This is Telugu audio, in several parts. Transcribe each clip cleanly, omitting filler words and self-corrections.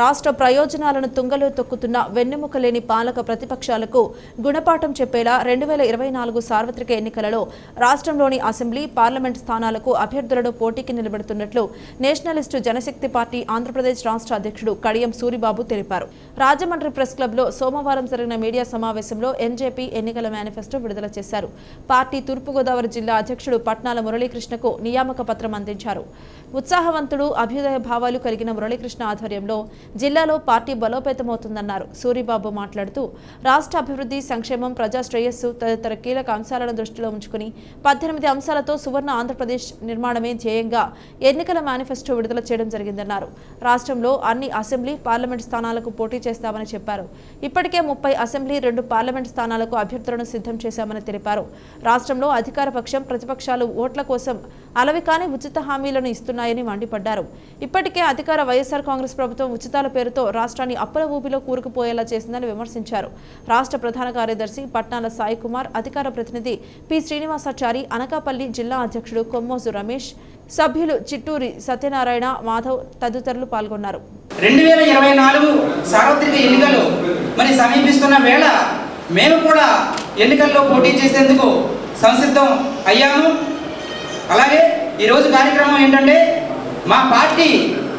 రాష్ట్ర ప్రయోజనాలను తుంగలో తొక్కుతున్న వెన్నెముక లేని పాలక ప్రతిపక్షాలకు గుణపాఠం చెప్పేలా 2024 సార్వత్రిక ఎన్నికలలో రాష్ట్రంలోని అసెంబ్లీ, పార్లమెంట్ స్థానాలకు అభ్యర్థులను పోటీకి నిలబెడుతున్నట్లు నేషనలిస్టు జనశక్తి పార్టీ ఆంధ్రప్రదేశ్ రాష్ట్ర అధ్యక్షుడు కడియం సూరిబాబు తెలిపారు. రాజమండ్రి ప్రెస్ క్లబ్లో సోమవారం జరిగిన మీడియా సమావేశంలో ఎన్జేపీ ఎన్నికల మేనిఫెస్టో విడుదల చేశారు. పార్టీ తూర్పుగోదావరి జిల్లా అధ్యక్షుడు పట్నాల మురళీకృష్ణకు నియామక పత్రం అందించారు. ఉత్సాహవంతుడు, అభ్యుదయ భావాలు కలిగిన మురళీకృష్ణ ఆధ్వర్యంలో జిల్లాలో పార్టీ బలోపేతమవుతుందన్నారు. సూరిబాబు మాట్లాడుతూ రాష్ట్ర అభివృద్ధి, సంక్షేమం, ప్రజా శ్రేయస్సు తదితర కీలక అంశాలను దృష్టిలో ఉంచుకుని 18 అంశాలతో సువర్ణ ఆంధ్రప్రదేశ్ నిర్మాణమే ధ్యేయంగా ఎన్నికల మేనిఫెస్టో విడుదల చేయడం జరిగిందన్నారు. రాష్ట్రంలో అన్ని అసెంబ్లీ, పార్లమెంట్ స్థానాలకు పోటీ చేస్తామని చెప్పారు. ఇప్పటికే 30 అసెంబ్లీ, 2 పార్లమెంట్ స్థానాలకు అభ్యర్థులను సిద్ధం చేశామని తెలిపారు. రాష్ట్రంలో అధికార పక్షం, ప్రతిపక్షాలు ఓట్ల కోసం అలవికాని ఉచిత హామీలను ఇస్తున్నాయని మండిపడ్డారు. ఇప్పటికే అధికార వైఎస్ఆర్ కాంగ్రెస్ ప్రభుత్వం ఉచితాల పేరుతో రాష్ట్రాన్ని అప్పుల ఊబిలో కూరుకుపోయేలా చేసిందని విమర్శించారు. రాష్ట్ర ప్రధాన కార్యదర్శి పట్నాల సాయి కుమార్, అధికార ప్రతినిధి పి శ్రీనివాసాచారి, అనకాపల్లి జిల్లా అధ్యక్షుడు కొమ్మోజు రమేష్, సభ్యులు చిట్టూరి సత్యనారాయణ, మాధవ్ తదితరులు పాల్గొన్నారు. 2024 సార్వత్రిక ఎన్నికలు సమీపిస్తున్న వేళ మేము కూడా ఎన్నికల్లో పోటీ చేసేందుకు సంసిద్ధం అయ్యాము. అలాగే ఈరోజు కార్యక్రమం ఏంటంటే, మా పార్టీ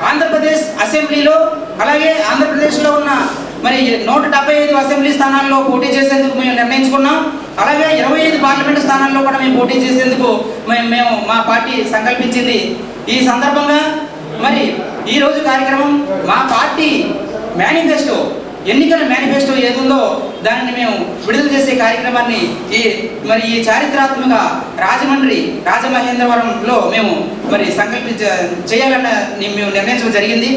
ఆంధ్రప్రదేశ్ అసెంబ్లీలో, అలాగే ఆంధ్రప్రదేశ్లో ఉన్న 175 అసెంబ్లీ స్థానాల్లో పోటీ చేసేందుకు మేము నిర్ణయించుకున్నాం. అలాగే 25 పార్లమెంటు స్థానాల్లో కూడా మేము పోటీ చేసేందుకు మేము మా పార్టీ సంకల్పించింది. ఈ సందర్భంగా ఈరోజు కార్యక్రమం మా పార్టీ మేనిఫెస్టో, ఎన్నికల మేనిఫెస్టో ఏదుందో దానిని మేము విడుదల చేసే కార్యక్రమాన్ని ఈ చారిత్రాత్మక రాజమండ్రి రాజమహేంద్రవరంలో మేము చేయాలని మేము నిర్ణయించడం జరిగింది.